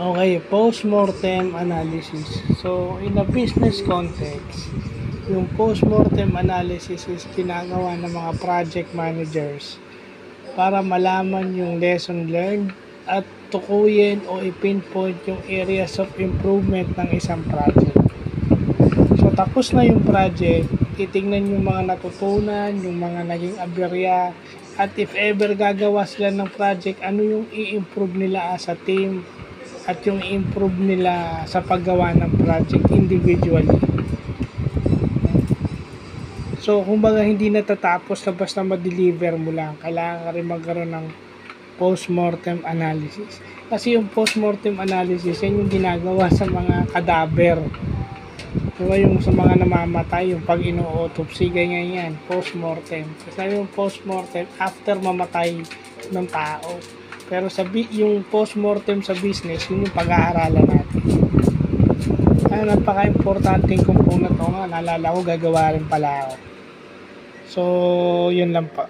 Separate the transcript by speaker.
Speaker 1: Okay, post-mortem analysis. So, in a business context, yung post-mortem analysis is ginagawa ng mga project managers para malaman yung lesson learned at tukuyin o ipinpoint yung areas of improvement ng isang project. So, tapos na yung project, titingnan yung mga natutunan, yung mga naging aberya, at if ever gagawa sila ng project, ano yung i-improve nila as a team, at yung improve nila sa paggawa ng project individually. So, kumbaga hindi natatapos na basta ma-deliver mo lang. Kailangan ka rin magkaroon ng post-mortem analysis. Kasi yung post-mortem analysis, yan yung ginagawa sa mga kadaver. Diba yung sa mga namamatay, yung pag ino-autopsy, ganyan yan, post-mortem. Kasi yung post-mortem, after mamatay ng tao. Pero yung post-mortem sa business, yun yung pag-aaralan natin. Ay, napaka-importanting component ko nga, naalala ko, gagawa rin pala ako. So, yun lang pa.